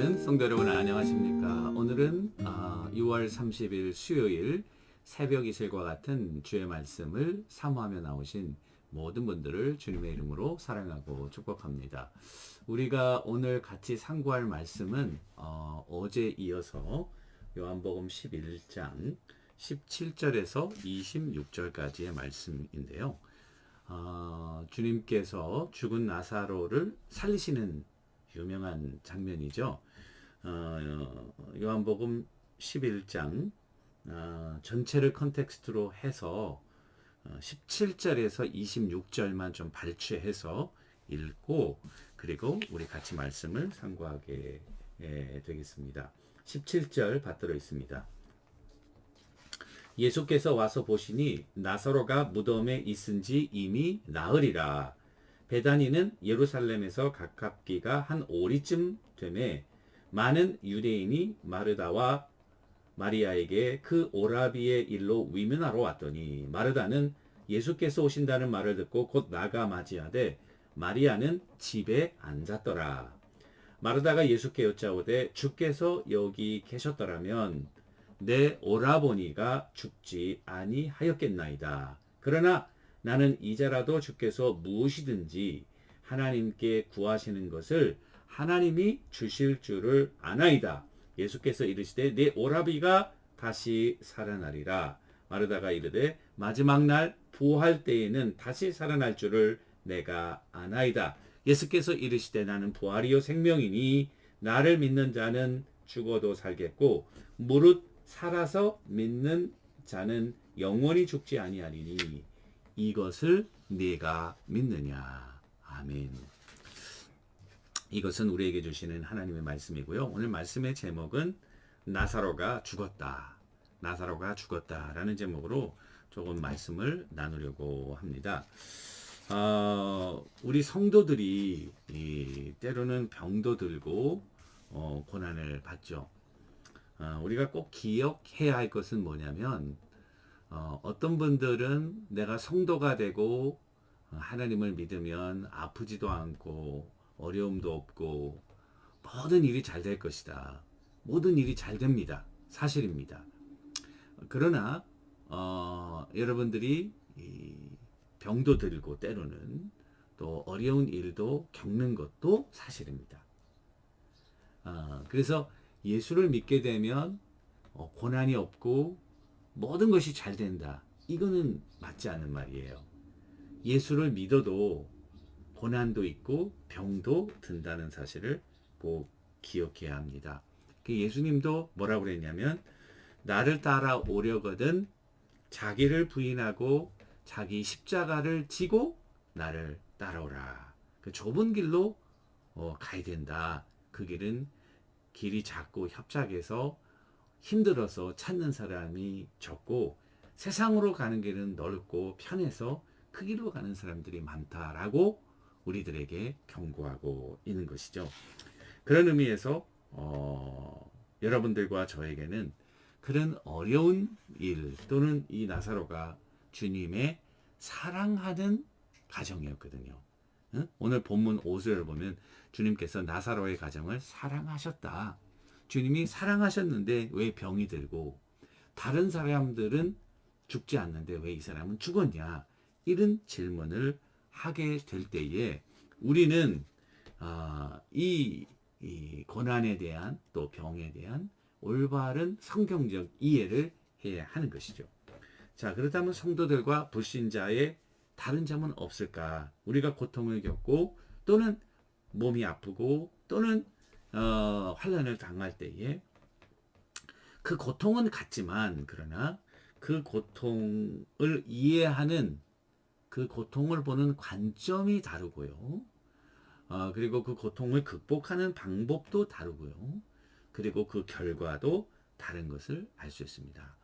사랑하는 성도 여러분 안녕하십니까? 오늘은 6월 30일 수요일 새벽 이슬과 같은 주의 말씀을 사모하며 나오신 모든 분들을 주님의 이름으로 사랑하고 축복합니다. 우리가 오늘 같이 상고할 말씀은 어제 이어서 요한복음 11장 17절에서 26절까지의 말씀인데요. 주님께서 죽은 나사로를 살리시는 유명한 장면이죠. 요한복음 11장 전체를 컨텍스트로 해서 17절에서 26절만 좀 발췌해서 읽고 그리고 우리 같이 말씀을 상고하게 되겠습니다. 17절 받들어 있습니다. 예수께서 와서 보시니 나사로가 무덤에 있은지 이미 나으리라. 베다니는 예루살렘에서 가깝기가 한 오리쯤 되매 많은 유대인이 마르다와 마리아에게 그 오라비의 일로 위문하러 왔더니 마르다는 예수께서 오신다는 말을 듣고 곧 나가 맞이하되 마리아는 집에 앉았더라. 마르다가 예수께 여짜오되 주께서 여기 계셨더라면 내 오라버니가 죽지 아니하였겠나이다. 그러나 나는 이제라도 주께서 무엇이든지 하나님께 구하시는 것을 하나님이 주실 줄을 아나이다. 예수께서 이르시되 내 오라비가 다시 살아나리라. 마르다가 이르되 마지막 날 부활 때에는 다시 살아날 줄을 내가 아나이다. 예수께서 이르시되 나는 부활이요 생명이니 나를 믿는 자는 죽어도 살겠고 무릇 살아서 믿는 자는 영원히 죽지 아니하리니 이것을 네가 믿느냐. 아멘. 이것은 우리에게 주시는 하나님의 말씀이고요. 오늘 말씀의 제목은 나사로가 죽었다. 나사로가 죽었다라는 제목으로 조금 말씀을 나누려고 합니다. 우리 성도들이 때로는 병도 들고 고난을 받죠. 우리가 꼭 기억해야 할 것은 뭐냐면 어떤 분들은 내가 성도가 되고 하나님을 믿으면 아프지도 않고 어려움도 없고 모든 일이 잘 될 것이다. 모든 일이 잘 됩니다. 사실입니다. 그러나 여러분들이 병도 들고 때로는 또 어려운 일도 겪는 것도 사실입니다. 그래서 예수를 믿게 되면 고난이 없고 모든 것이 잘 된다. 이거는 맞지 않는 말이에요. 예수를 믿어도 고난도 있고 병도 든다는 사실을 꼭 기억해야 합니다. 예수님도 뭐라고 그랬냐면 나를 따라오려거든 자기를 부인하고 자기 십자가를 지고 나를 따라오라. 그 좁은 길로 가야 된다. 그 길은 길이 작고 협착해서 힘들어서 찾는 사람이 적고 세상으로 가는 길은 넓고 편해서 그 길로 가는 사람들이 많다라고 우리들에게 경고하고 있는 것이죠. 그런 의미에서 여러분들과 저에게는 그런 어려운 일 또는 이 나사로가 주님의 사랑하는 가정이었거든요. 오늘 본문 5절을 보면 주님께서 나사로의 가정을 사랑하셨다. 주님이 사랑하셨는데 왜 병이 들고 다른 사람들은 죽지 않는데 왜 이 사람은 죽었냐? 이런 질문을 하게 될 때에 우리는 이 고난에 대한 또 병에 대한 올바른 성경적 이해를 해야 하는 것이죠. 자, 그렇다면 성도들과 불신자의 다른 점은 없을까? 우리가 고통을 겪고 또는 몸이 아프고 또는 환난을 당할 때에 그 고통은 같지만 그러나 그 고통을 이해하는 그 고통을 보는 관점이 다르고요. 그리고 그 고통을 극복하는 방법도 다르고요. 그리고 그 결과도 다른 것을 알 수 있습니다.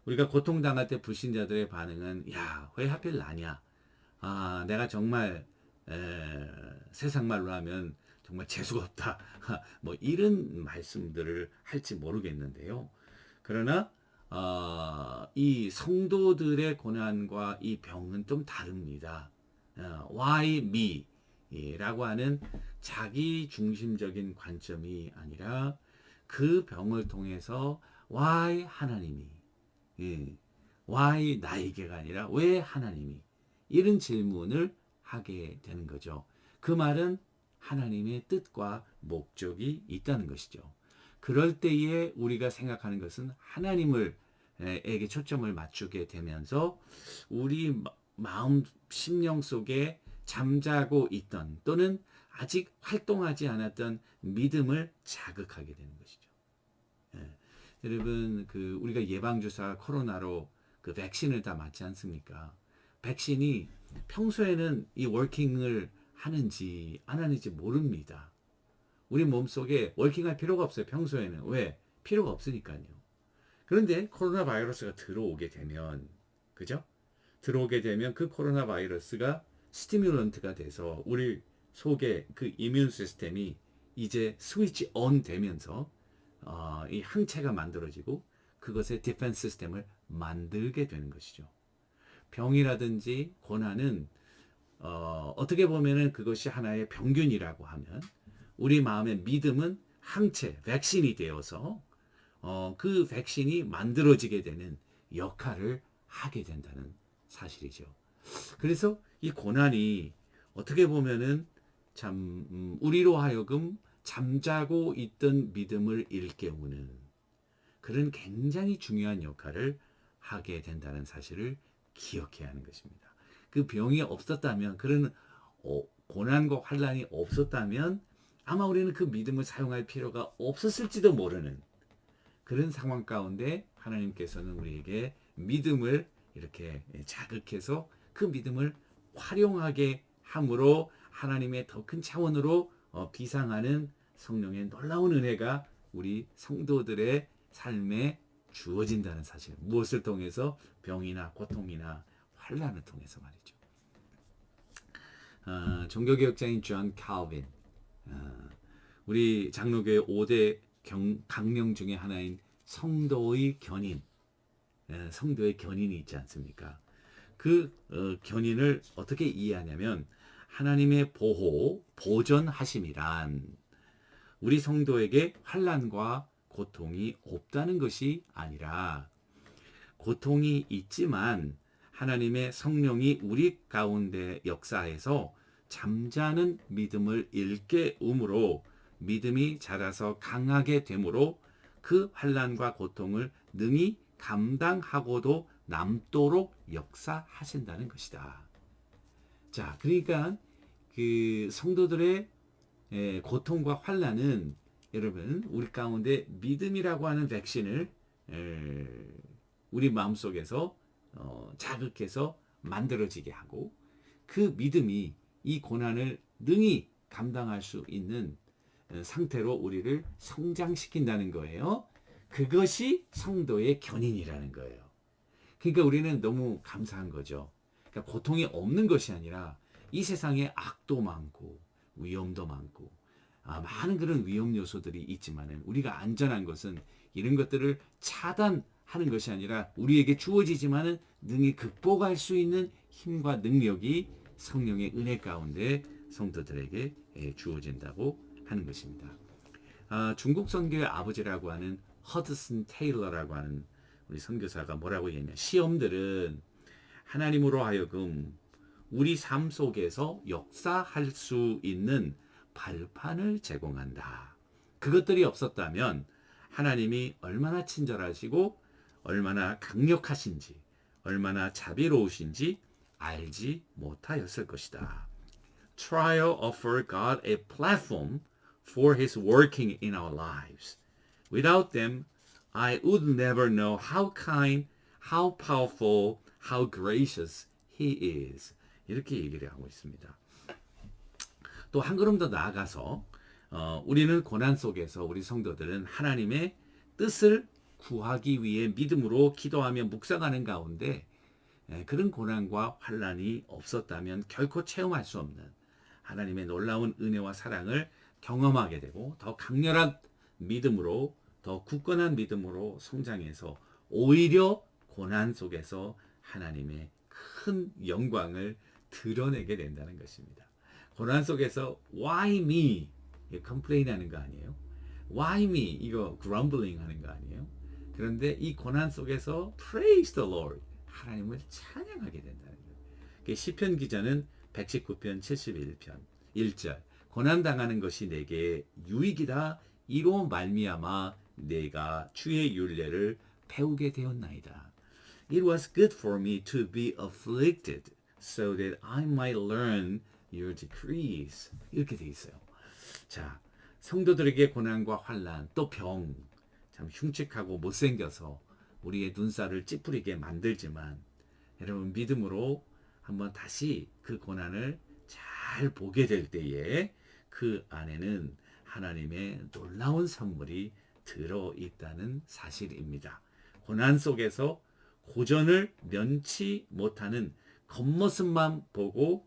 우리가 고통당할 때 불신자들의 반응은 야, 왜 하필 나냐? 내가 정말 세상 말로 하면 정말 재수가 없다. 뭐 이런 말씀들을 할지 모르겠는데요. 그러나 이 성도들의 고난과 이 병은 좀 다릅니다. Why me? 라고 하는 자기 중심적인 관점이 아니라 그 병을 통해서 why 하나님이, 예, why 나에게가 아니라 왜 하나님이, 이런 질문을 하게 되는 거죠. 그 말은 하나님의 뜻과 목적이 있다는 것이죠. 그럴 때에 우리가 생각하는 것은 하나님을 에게 초점을 맞추게 되면서 우리 마음 심령 속에 잠자고 있던 또는 아직 활동하지 않았던 믿음을 자극하게 되는 것이죠. 예. 여러분 우리가 예방주사 코로나로 그 백신을 다 맞지 않습니까? 백신이 평소에는 이 워킹을 하는지 안 하는지 모릅니다. 우리 몸속에 워킹할 필요가 없어요. 평소에는. 왜? 필요가 없으니까요. 그런데 코로나 바이러스가 들어오게 되면, 그죠? 들어오게 되면 그 코로나 바이러스가 스티뮬런트가 돼서 우리 속에 그 이뮨 시스템이 이제 스위치 온 되면서 이 항체가 만들어지고 그것의 디펜스 시스템을 만들게 되는 것이죠. 병이라든지 고난은 어떻게 보면은 그것이 하나의 병균이라고 하면 우리 마음의 믿음은 항체, 백신이 되어서 그 백신이 만들어지게 되는 역할을 하게 된다는 사실이죠. 그래서 이 고난이 어떻게 보면은 참 우리로 하여금 잠자고 있던 믿음을 일깨우는 그런 굉장히 중요한 역할을 하게 된다는 사실을 기억해야 하는 것입니다. 그 병이 없었다면, 그런 고난과 환란이 없었다면 아마 우리는 그 믿음을 사용할 필요가 없었을지도 모르는 그런 상황 가운데 하나님께서는 우리에게 믿음을 이렇게 자극해서 그 믿음을 활용하게 함으로 하나님의 더 큰 차원으로 비상하는 성령의 놀라운 은혜가 우리 성도들의 삶에 주어진다는 사실. 무엇을 통해서? 병이나 고통이나 환란을 통해서 말이죠. 종교개혁자인 존 칼빈, 우리 장로교의 5대 강령 중에 하나인 성도의 견인, 성도의 견인이 있지 않습니까? 그 견인을 어떻게 이해하냐면 하나님의 보호, 보전하심이란 우리 성도에게 환난과 고통이 없다는 것이 아니라 고통이 있지만 하나님의 성령이 우리 가운데 역사해서 잠자는 믿음을 일깨움으로 믿음이 자라서 강하게 되므로 그 환난과 고통을 능히 감당하고도 남도록 역사하신다는 것이다. 자, 그러니까 그 성도들의 고통과 환난은 여러분 우리 가운데 믿음이라고 하는 백신을 우리 마음속에서 자극해서 만들어지게 하고 그 믿음이 이 고난을 능히 감당할 수 있는 상태로 우리를 성장시킨다는 거예요. 그것이 성도의 견인이라는 거예요. 그러니까 우리는 너무 감사한 거죠. 그러니까 고통이 없는 것이 아니라 이 세상에 악도 많고 위험도 많고 많은 그런 위험 요소들이 있지만은 우리가 안전한 것은 이런 것들을 차단하는 것이 아니라 우리에게 주어지지만은 능히 극복할 수 있는 힘과 능력이 성령의 은혜 가운데 성도들에게 주어진다고 하는 것입니다. 중국 선교의 아버지라고 하는 허드슨 테일러라고 하는 우리 선교사가 뭐라고 얘기하냐, 시험들은 하나님으로 하여금 우리 삶 속에서 역사할 수 있는 발판을 제공한다. 그것들이 없었다면 하나님이 얼마나 친절하시고 얼마나 강력하신지 얼마나 자비로우신지 알지 못하였을 것이다. Trial offer God a platform for His working in our lives. Without them, I would never know how kind, how powerful, how gracious He is. 이렇게 얘기를 하고 있습니다. 또 한 걸음 더 나아가서 우리는 고난 속에서 우리 성도들은 하나님의 뜻을 구하기 위해 믿음으로 기도하며 묵상하는 가운데 그런 고난과 환난이 없었다면 결코 체험할 수 없는 하나님의 놀라운 은혜와 사랑을 경험하게 되고 더 강렬한 믿음으로 더 굳건한 믿음으로 성장해서 오히려 고난 속에서 하나님의 큰 영광을 드러내게 된다는 것입니다. 고난 속에서 why me? complain 하는 거 아니에요? why me? 이거 grumbling 하는 거 아니에요? 그런데 이 고난 속에서 praise the Lord. 하나님을 찬양하게 된다는 거예요. 시편 기자는 119편 71편 1절 고난 당하는 것이 내게 유익이다. 이로 말미암아 내가 주의 율례를 배우게 되었나이다. It was good for me to be afflicted so that I might learn your decrees. 이렇게 돼 있어요. 자, 성도들에게 고난과 환난 또 병, 참 흉측하고 못생겨서 우리의 눈살을 찌푸리게 만들지만 여러분 믿음으로 한번 다시 그 고난을 잘 보게 될 때에 그 안에는 하나님의 놀라운 선물이 들어있다는 사실입니다. 고난 속에서 고전을 면치 못하는 겉모습만 보고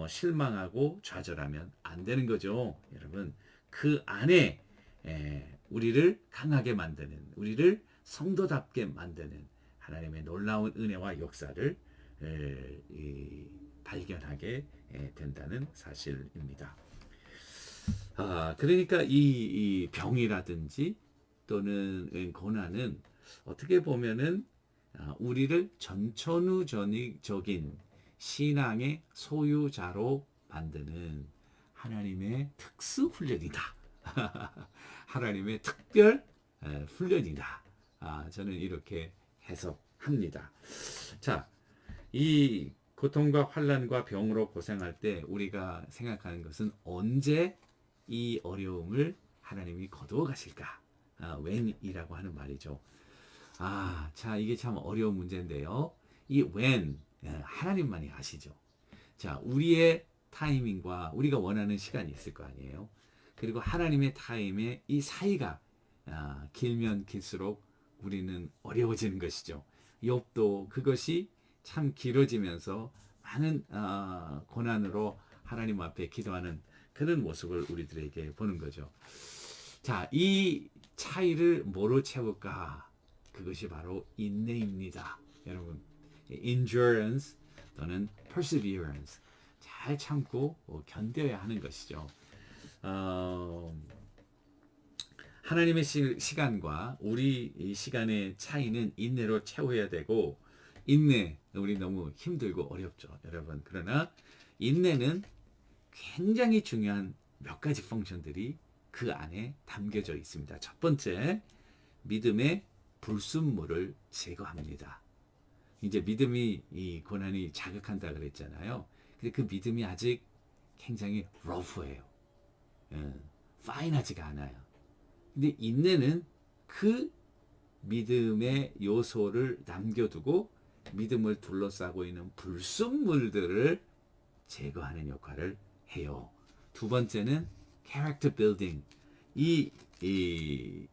실망하고 좌절하면 안 되는 거죠. 여러분 그 안에 우리를 강하게 만드는 우리를 성도답게 만드는 하나님의 놀라운 은혜와 역사를 발견하게 된다는 사실입니다. 그러니까 이 병이라든지 또는 고난은 어떻게 보면은 우리를 전천후적인 신앙의 소유자로 만드는 하나님의 특수 훈련이다. 하나님의 특별 훈련이다. 저는 이렇게 해석합니다. 자, 이 고통과 환난과 병으로 고생할 때 우리가 생각하는 것은 언제 이 어려움을 하나님이 거두어 가실까? when이라고 하는 말이죠. 자, 이게 참 어려운 문제인데요. 이 when 하나님만이 아시죠. 자, 우리의 타이밍과 우리가 원하는 시간이 있을 거 아니에요. 그리고 하나님의 타임에 이 사이가 길면 길수록 우리는 어려워지는 것이죠. 욥도 그것이 참 길어지면서 많은 고난으로 하나님 앞에 기도하는 그런 모습을 우리들에게 보는 거죠. 자, 이 차이를 뭐로 채울까? 그것이 바로 인내입니다. 여러분, endurance 또는 perseverance 잘 참고 견뎌야 하는 것이죠. 하나님의 시간과 우리 시간의 차이는 인내로 채워야 되고 인내 우리 너무 힘들고 어렵죠, 여러분. 그러나 인내는 굉장히 중요한 몇 가지 펑션들이 그 안에 담겨져 있습니다. 첫 번째, 믿음의 불순물을 제거합니다. 이제 믿음이 이 고난이 자극한다 그랬잖아요. 근데 그 믿음이 아직 굉장히 러프해요. 파인하지가 않아요. 근데 인내는 그 믿음의 요소를 남겨두고 믿음을 둘러싸고 있는 불순물들을 제거하는 역할을 해요. 두 번째는 character building.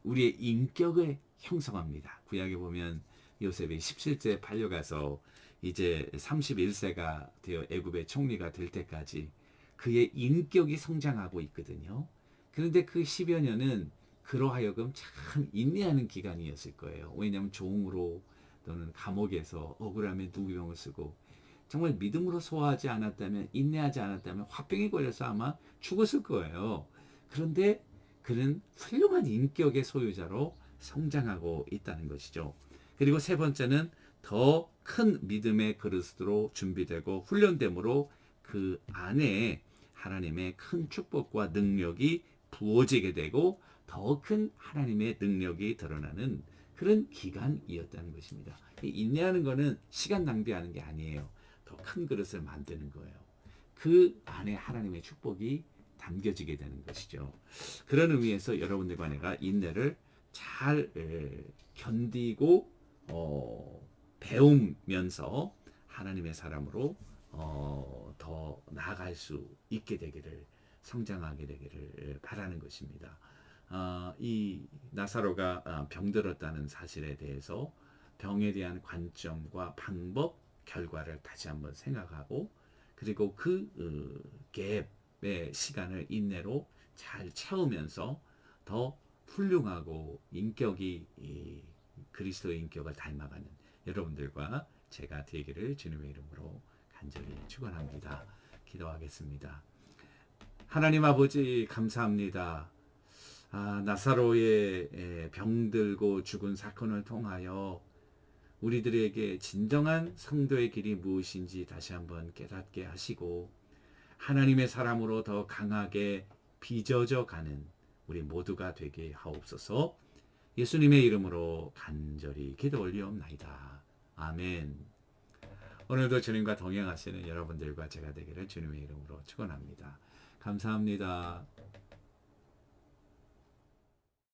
우리의 인격을 형성합니다. 구약에 보면 요셉이 17세에 팔려가서 이제 31세가 되어 애굽의 총리가 될 때까지 그의 인격이 성장하고 있거든요. 그런데 그 10여 년은 그로 하여금 참 인내하는 기간이었을 거예요. 왜냐하면 종으로 또는 감옥에서 억울함에 누구병을 쓰고 정말 믿음으로 소화하지 않았다면 인내하지 않았다면 화병에 걸려서 아마 죽었을 거예요. 그런데 그는 훌륭한 인격의 소유자로 성장하고 있다는 것이죠. 그리고 세 번째는 더 큰 믿음의 그릇으로 준비되고 훈련됨으로 그 안에 하나님의 큰 축복과 능력이 부어지게 되고 더 큰 하나님의 능력이 드러나는 그런 기간이었다는 것입니다. 인내하는 것은 시간 낭비하는 게 아니에요. 더 큰 그릇을 만드는 거예요. 그 안에 하나님의 축복이 담겨지게 되는 것이죠. 그런 의미에서 여러분들과 내가 인내를 잘 견디고 배우면서 하나님의 사람으로 더 나아갈 수 있게 되기를 성장하게 되기를 바라는 것입니다. 이 나사로가 병들었다는 사실에 대해서 병에 대한 관점과 방법, 결과를 다시 한번 생각하고 그리고 그 갭의 시간을 인내로 잘 채우면서 더 훌륭하고 인격이 그리스도의 인격을 닮아가는 여러분들과 제가 되기를 주님의 이름으로 간절히 축원합니다. 기도하겠습니다. 하나님 아버지 감사합니다. 나사로의 병들고 죽은 사건을 통하여 우리들에게 진정한 성도의 길이 무엇인지 다시 한번 깨닫게 하시고 하나님의 사람으로 더 강하게 빚어져 가는 우리 모두가 되게 하옵소서. 예수님의 이름으로 간절히 기도 올리옵나이다. 아멘. 오늘도 주님과 동행하시는 여러분들과 제가 되기를 주님의 이름으로 축원합니다. 감사합니다.